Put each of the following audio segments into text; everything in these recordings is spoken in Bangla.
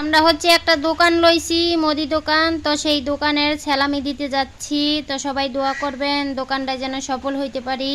আমরা হচ্ছে একটা দোকান লইছি, মুদি দোকান। তো সেই দোকানের সেলামি দিতে যাচ্ছি। তো সবাই দোয়া করবেন দোকানটা যেন সফল হইতে পারি।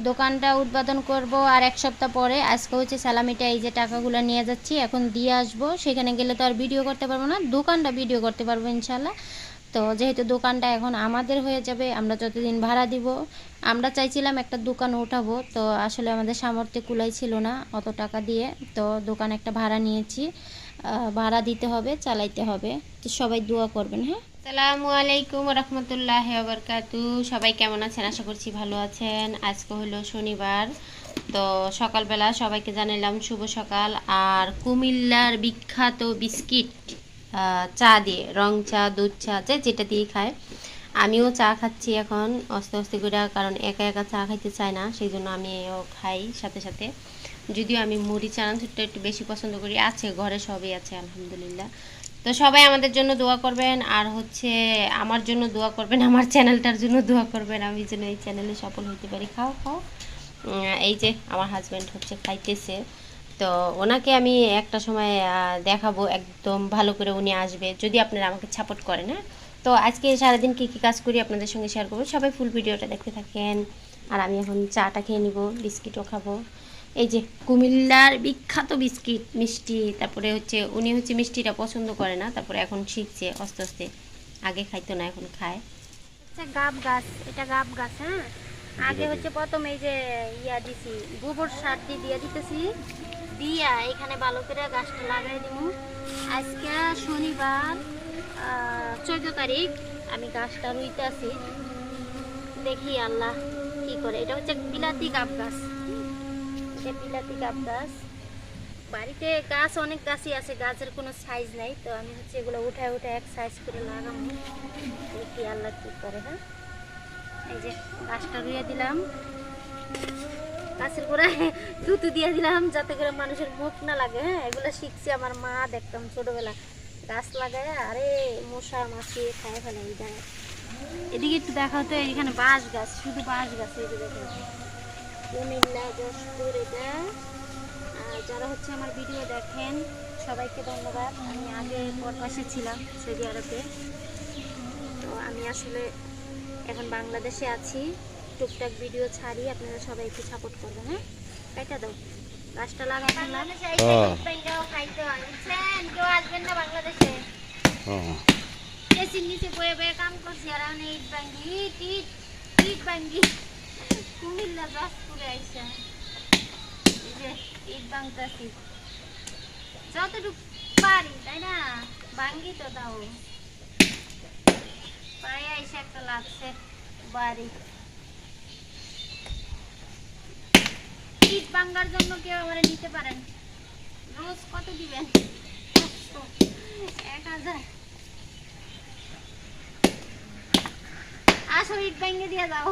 দোকানটা উদ্বোধন করব আর এক সপ্তাহ পরে। আজকে হচ্ছে সেলামিটা, এই যে টাকাগুলো নিয়ে যাচ্ছি, এখন দিয়ে আসবো। সেখানে গেলে তো আর ভিডিও করতে পারবো না, দোকানটা ভিডিও করতে পারবো ইনশাল্লাহ। তো যেহেতু দোকানটা এখন আমাদের হয়ে যাবে, আমরা যতদিন ভাড়া দিব। আমরা চাইছিলাম একটা দোকান উঠাবো, তো আসলে আমাদের সামর্থ্যে কুলাই ছিল না অত টাকা দিয়ে। তো দোকান একটা ভাড়া নিয়েছি, ভাড়া দিতে হবে, চালাইতে হবে। তো সবাই দোয়া করবেন। হ্যাঁ, আসসালামু আলাইকুম রহমতুল্লাহ বারকাতু। সবাই কেমন আছেন? আশা করছি ভালো আছেন। আজকে হলো শনিবার। তো সকালবেলা সবাইকে জানালাম শুভ সকাল। আর কুমিল্লার বিখ্যাত বিস্কিট, চা দিয়ে, রং চা, দুধ চা, যেটা দিয়ে খায়। আমিও চা খাচ্ছি এখন আস্তে আস্তে করে, কারণ একা একা চা খাইতে চায় না, সেই জন্য আমিও খাই সাথে সাথে। যদিও আমি মুড়ি চানাচুরটা একটু বেশি পছন্দ করি। আছে ঘরে, সবই আছে আলহামদুলিল্লাহ। তো সবাই আমাদের জন্য দোয়া করবেন, আর হচ্ছে আমার জন্য দোয়া করবেন, আমার চ্যানেলটার জন্য দোয়া করবেন, আমি যেন এই চ্যানেলে সফল হতে পারি। খাও খাও। এই যে আমার হাজব্যান্ড হচ্ছে খাইতেছে। তো ওনাকে আমি একটা সময় দেখাবো একদম ভালো করে, উনি আসবে যদি আপনারা আমাকে সাপোর্ট করেন। হ্যাঁ, তো আজকে সারাদিন কী কী কাজ করি আপনাদের সঙ্গে শেয়ার করবো। সবাই ফুল ভিডিওটা দেখতে থাকেন। আর আমি এখন চাটা খেয়ে নিব, বিস্কিটও খাবো। এই যে কুমিল্লার বিখ্যাত বিস্কিট, মিষ্টি। তারপরে হচ্ছে উনি হচ্ছে মিষ্টিটা পছন্দ করে না, তারপরে এখন শিখছে আস্তে আস্তে। আগে খাইতো না, এখন খায়। আচ্ছা, গাব গাছ, এটা গাব গাছ। হ্যাঁ, আগে হচ্ছে প্রথম এই যে ইয়া দিছি, গোবর সার দিয়ে দিতেছি, দিয়া এখানে ভালো করে গাছটা লাগাই দিব। আজকে শনিবার 14 তারিখ, আমি গাছটা রুইতে আছি। দেখি আল্লাহ কি করে। এটা হচ্ছে বিলাতি গাব গাছ, এটা বিলাতি গাব গাছ। বাড়িতে গাছ অনেক গাছই আছে, গাছের কোনো সাইজ নাই। তো আমি হচ্ছে এগুলো উঠায় উঠায় এক সাইজ করে লাগাবো। দেখি আল্লাহ কি করে। হ্যাঁ, এই যে গাছটা রুইয়ে দিলাম, গাছের গোড়ায় থুতু দিয়ে দিলাম যাতে করে মানুষের মুখ না লাগে। হ্যাঁ, এগুলো শিখছি আমার মা দেখতাম ছোটবেলা, গাছ লাগায় আরে মশা মাছি খায় ফেলে। এই জায়গায় এদিকে একটু দেখা হতো, এখানে বাঁশ গাছ, শুধু বাঁশ গাছ। এই যে দেখো, কুমিল্লা যশপুর এটা। আর যারা হচ্ছে আমার ভিডিও দেখেন সবাইকে ধন্যবাদ। আমি আগে প্রবাসে ছিলাম সৌদি আরবে, তো আমি আসলে এখন বাংলাদেশে আছি। টুকটাক ভিডিও ছাড়ি, আপনারা সবাই একটু সাপোর্ট করবেন। হ্যাঁ, কাইটা দাও, গাছটা লাগাবেন না। কেউ আসবেন না বাংলাদেশে। এসির নিচে বয়ে বয়ে কাম করছি, আর আমি ইট ভাঙ্গি, ইট ইট ইট ভাঙ্গি। কুমিল্লা যশপুরে আইসা এই যে ইট ভাঙতাছি যতটুকু পারি, তাই না? ভাঙ্গি তো দাও, পায়ে আইসা একটা লাগছে বাড়ি। ইট ভাঙ্গার জন্য কেউ আমার নিতে পারেন? রোজ কত দিবেন? 1000। আসো, ইট ভেঙে দিয়ে যাও।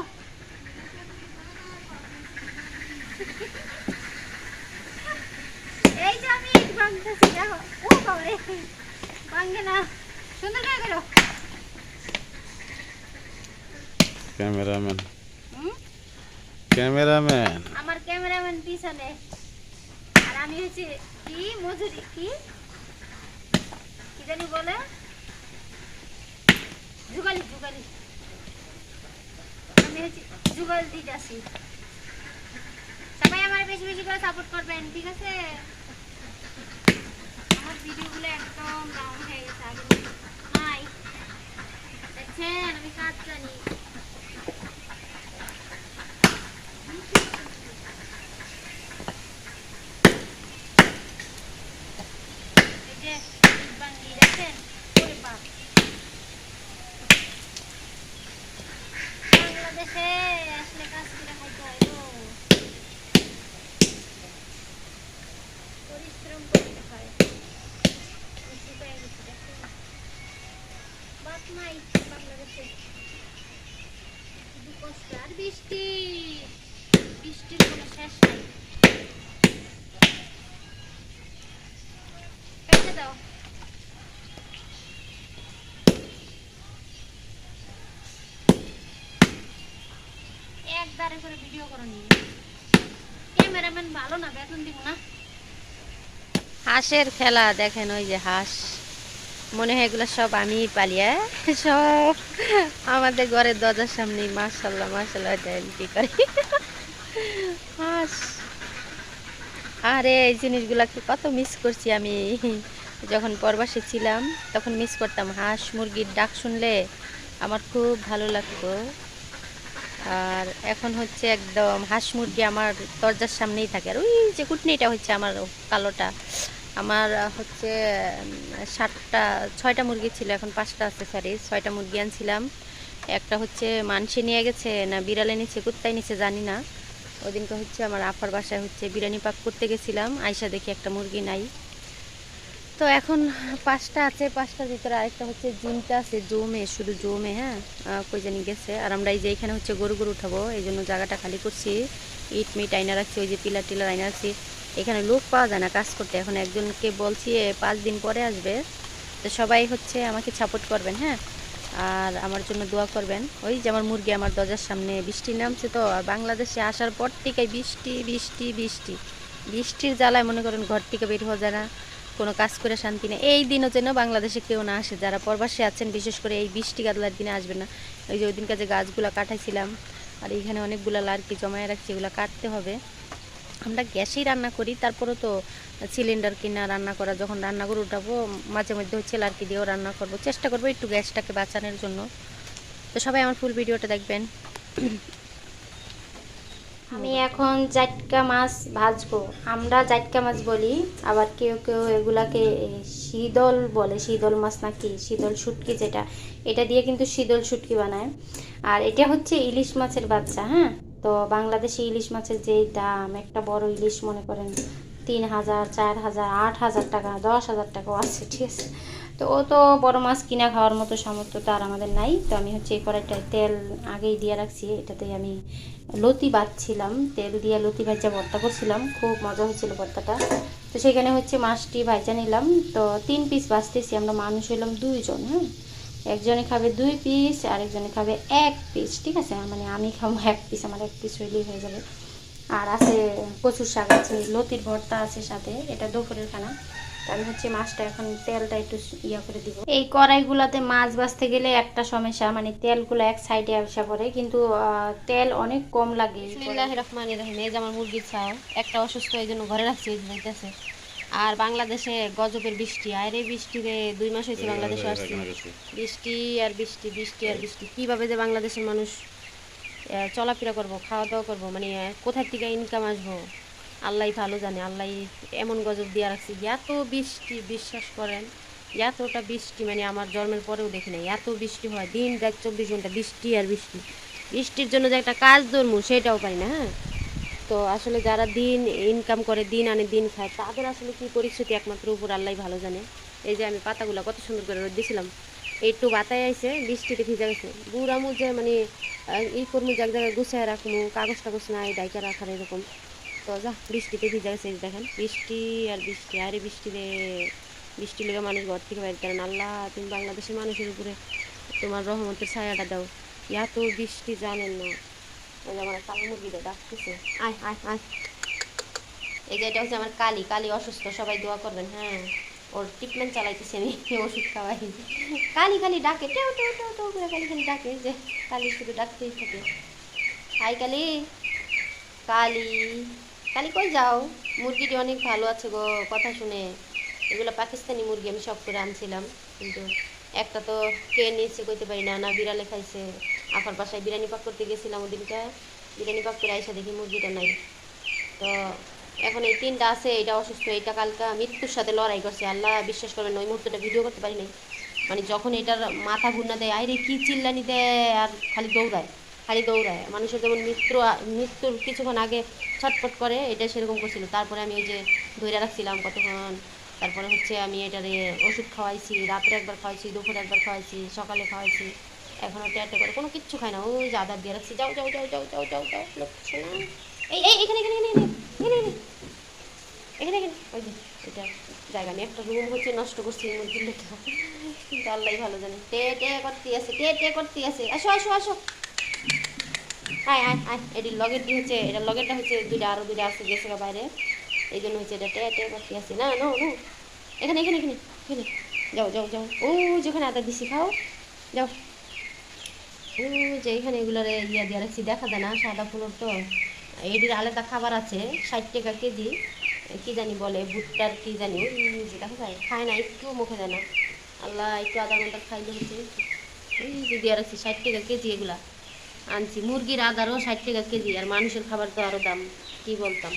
এই যে আমি ইট ভাঙতেছি, দেখো। ও বাবারে, ভাঙে না, সুন্দর করে করো। ক্যামেরাম্যান, ক্যামেরাম্যান, আমার ক্যামেরাম্যান পিছনে, আর আমি হচ্ছে কি মজুরি, কি কি জানি বলে, যুগালি যুগালি। আমি হচ্ছে যুগাল দিতেছি। সবাই আমার বেশি বেশি করে সাপোর্ট করবেন, ঠিক আছে? আমার ভিডিওগুলো একদম ডাউন হয়ে গেছে আগে নাই, দেখছেন? আমি কাজ জানি। এই যে বাঙ্গি দেখছেন, ওরে বাপ, বাংলাদেশে আসলে কাজ করে খাইতে হয় গো, পরিশ্রম করতে হয়। বাপ নাই বাংলাদেশে, শুধু কষ্ট আর বৃষ্টি, বৃষ্টির কোনো শেষ নাই। কেটে দাও। একবারে করে ভিডিও করো নি, ক্যামেরাম্যান ভালো না, বেতন দিব না। হাঁসের খেলা দেখেন, ওই যে হাঁস, মনে হয় এগুলো সব আমি পালি, সব আমাদের ঘরের দরজার সামনে। মাশাল্লাহ মাশাল্লাহ দেন কি করে হাঁস। আরে এই জিনিসগুলাকে কত মিস করছি আমি, যখন প্রবাসে ছিলাম তখন মিস করতাম। হাঁস মুরগির ডাক শুনলে আমার খুব ভালো লাগতো। আর এখন হচ্ছে একদম হাঁস মুরগি আমার দরজার সামনেই থাকে। আর ওই যে কুটনিটা হচ্ছে আমার কালোটা, আমার হচ্ছে 6টা মুরগি ছিল, এখন 5টা আছে। সরি, 6টা মুরগি আনছিলাম। একটা হচ্ছে মানসি নিয়ে গেছে না বিড়ালে নিচে কুত্তায় নিচে জানি না। ওদিনকে হচ্ছে আমার আপার বাসায় হচ্ছে বিরিয়ানি পাক করতে গেছিলাম, আয়সা দেখি একটা মুরগি নাই। তো এখন 5টা আছে, 5টার ভিতরে আরেকটা হচ্ছে জিমটা আছে, জমে শুধু জমে, হ্যাঁ কই জানি গেছে। আর আমরা এই যে এখানে হচ্ছে গরু উঠাবো, এই জন্য জায়গাটা খালি করছি, ইট মিট আইনা রাখছি, ওই যে পিলার টিলার আইনা রাখছি। এখানে লোক পাওয়া যায় না কাজ করতে, এখন একজনকে বলছি 5 দিন পরে আসবে। তো সবাই হচ্ছে আমাকে সাপোর্ট করবেন, হ্যাঁ, আর আমার জন্য দোয়া করবেন। ওই যে আমার মুরগি আমার দরজার সামনে, বৃষ্টি নামছে তো, আর বাংলাদেশে আসার পর থেকে বৃষ্টি বৃষ্টি বৃষ্টি, বৃষ্টির জ্বালায় মনে করেন ঘর থেকে বের হওয়া যায় না, কোনো কাজ করে শান্তি নেই। এই দিনও যেন বাংলাদেশে কেউ না আসে, যারা প্রবাসে আছেন বিশেষ করে এই বৃষ্টি গাদলার দিনে আসবেন না। ওই যে ওই দিনকার যে গাছগুলো কাটাইছিলাম, আর এইখানে অনেকগুলো লার্কি জমায় রাখছি, এগুলো কাটতে হবে। আমরা গ্যাসেই রান্না করি, তারপরেও তো সিলিন্ডার কিনা রান্না করা, যখন রান্না করে উঠাবো মাঝে মধ্যে হচ্ছে লার্কি দিয়েও রান্না করব, চেষ্টা করবো একটু গ্যাসটাকে বাঁচানোর জন্য। তো সবাই আমার ফুল ভিডিওটা দেখবেন। আমি এখন জাটকা মাছ ভাজবো, আমরা জাটকা মাছ বলি, আবার কেউ কেউ এগুলাকে শীতল বলে, শীতল মাছ নাকি শীতল শুটকি, যেটা এটা দিয়ে কিন্তু শীতল শুটকি বানায়। আর এটা হচ্ছে ইলিশ মাছের বাচ্চা, হ্যাঁ। তো বাংলাদেশে ইলিশ মাছের যেই দাম, একটা বড় ইলিশ মনে করেন 3,000 4,000 8,000 টাকা 10,000 টাকাও আছে, ঠিক আছে। তো ও তো বড় মাছ কিনা খাওয়ার মতো সামর্থ্য তো আর আমাদের নাই। তো আমি হচ্ছে এই কড়াইটায় তেল আগেই দিয়ে রাখছি, এটাতে আমি লতি বাছছিলাম, তেল দিয়ে লতি ভাজা ভর্তা করছিলাম, খুব মজা হয়েছিল ভর্তাটা। তো সেখানে হচ্ছে মাছটি ভাজা নিলাম। তো 3 পিস বাছতেছি, আমরা মানুষ হইলাম 2 জন, হ্যাঁ। একজনে খাবে 2 পিস, আরেকজনে খাবে 1 পিস, ঠিক আছে। মানে আমি খাবো 1 পিস, আমার 1 পিস হইলেই হয়ে যাবে। আর আছে কচুর শাক আছে, লতির ভর্তা আছে সাথে, এটা দুপুরের খানা। তো আমি হচ্ছে মাছটা এখন তেলটা একটু ইয়া করে দিব। এই কড়াইগুলোতে মাছ ভাজতে গেলে একটা সমস্যা, মানে তেলগুলো এক সাইডে আসা পড়ে, কিন্তু তেল অনেক কম লাগে। বিসমিল্লাহির রহমানির রহিম। এই যে আমার মুরগির ছাও, একটা অসুস্থ, এই জন্য ঘরে রাখছি, যাইতেছে। আর বাংলাদেশে গজবের বৃষ্টি, আর এই বৃষ্টিতে 2 মাস হয়েছে বাংলাদেশে আসছি, বৃষ্টি আর বৃষ্টি, বৃষ্টি আর বৃষ্টি। কীভাবে যে বাংলাদেশের মানুষ চলাফেরা করবো, খাওয়া দাওয়া করবো, মানে কোথার থেকে ইনকাম আসবো আল্লাহ ভালো জানে। আল্লাহ এমন গজব দিয়ে রাখছি, এত বৃষ্টি, বিশ্বাস করেন এতটা বৃষ্টি মানে আমার জন্মের পরেও দেখি নাই এত বৃষ্টি হয়। দিন রাত 24 ঘন্টা বৃষ্টি আর বৃষ্টি, বৃষ্টির জন্য যে একটা কাজ ধরবো সেটাও পাই না, হ্যাঁ। তো আসলে যারা দিন ইনকাম করে, দিন আনে দিন খায়, তাদের আসলে কী পরিস্থিতি একমাত্র উপর আল্লাহ ভালো জানে। এই যে আমি পাতাগুলো কত সুন্দর করে রোদ দিয়েছিলাম, একটু বাতায় আইছে, বৃষ্টিতে ভিজে গেছে। বুড়ামু যে মানে এই কর্মু এক জায়গায় গুছায় রাখবো, কাগজ টাগজ নাই ডাইকা রাখার এরকম। তো যা বৃষ্টিতে ভিজে গেছে, দেখেন বৃষ্টি আর বৃষ্টি, আরে বৃষ্টিতে, বৃষ্টি লেগে মানুষ ঘর থেকে বাইর করেন। আল্লাহ তুমি বাংলাদেশের মানুষের উপরে তোমার রহমতের ছায়াটা দাও, এত বৃষ্টি জানেন না। ওই যে আমার কালো মুরগিটা ডাকতেছে, আয় আয় আয়। এই যে এটা হচ্ছে আমার কালি, কালি অসুস্থ, সবাই দোয়া করবেন, হ্যাঁ। ওর ট্রিটমেন্ট চালাইতেছি আমি, ওষুধ খাওয়াই। কালি খালি ডাকে, টেউ টেউ টেউ টেউ করে কালি খালি ডাকে, যে কালি শুধু ডাকতেই থাকে। হাই কালি, কালি, কালি কই যাও? মুরগিটি অনেক ভালো আছে গো, কথা শুনে। এগুলো পাকিস্তানি মুরগি, আমি সব করে আনছিলাম, কিন্তু একটা তো কে নিয়েছে কইতে পারি না, না বিড়ালে খাইছে। আপার বাসায় বিরিয়ানি পাক করতে গেছিলাম ওদিনকে, বিরিয়ানি পাক করে আইসা দেখি মুরগিটা নাই। তো এখন এই 3টা আছে, এটা অসুস্থ, এটা কালকা মৃত্যুর সাথে লড়াই করছে। আল্লাহ বিশ্বাস করবেন ওই মুহূর্তটা ভিডিও করতে পারি নাই, মানে যখন এটার মাথা ঘুরনা দেয়, আরে কি চিল্লানি দেয়, আর খালি দৌড়ায়, খালি দৌড়ায়। মানুষের যেমন মৃত্যুর কিছুক্ষণ আগে ছটফট করে, এটা সেরকম করছিল। তারপরে আমি ওই যে ধরে রাখছিলাম কতক্ষণ, তারপরে হচ্ছে আমি এটারে ওষুধ খাওয়াইছি, রাত্রে একবার খাওয়াইছি, দুপুরে একবার খাওয়াইছি, সকালে খাওয়াইছি। এখনও ট্যাটে করে কোনো কিচ্ছু খায় না, ওই যে আদার দিয়ে রাখছি। যাও যাও যাও যাও যাও যাও যাও, লক্ষ্য না। এই এই এখানে এখানে এখানে এখানে এখানে এখানে এখানে, ওই যে এটা জায়গা, আমি একটা রুম হচ্ছে নষ্ট করছি মুরগির লেখা, কিন্তু আল্লাহ ভালো জানে। টে টে করতে আছে, টে টে করতে আছে, আসো আসো আসো, আয় আয় আয়। এটির লগেরটি হচ্ছে, এটার লগেরটা হচ্ছে 2টা, আরও 2টা আছে গেছে বাইরে। এই জন্য হচ্ছে এটা ট্যা ট্যা করতে আসি। না নো নো, এখানে এখানে এখানে এখানে যাও যাও যাও, ও যেখানে আদা দিছি খাও, যাও। ও যে এখানে এগুলোর ইয়া দিয়ে রাখছি, দেখা যায় না সাদা ফুলের তো। এটির আলাদা খাবার আছে, 60 টাকা কেজি। কি জানি বলে ভুট্টার কি জানি, ওই যে দেখা যায়, খায় না, একটু মুখে যায় না। আল্লাহ, একটু আধা ঘন্টা খাইলে হচ্ছে। এই যে দিয়ে রাখছি 60 টাকা কেজি, এগুলা আনছি। মুরগির আদারও 60 টাকা কেজি, আর মানুষের খাবার তো আরও দাম, কি বলতাম।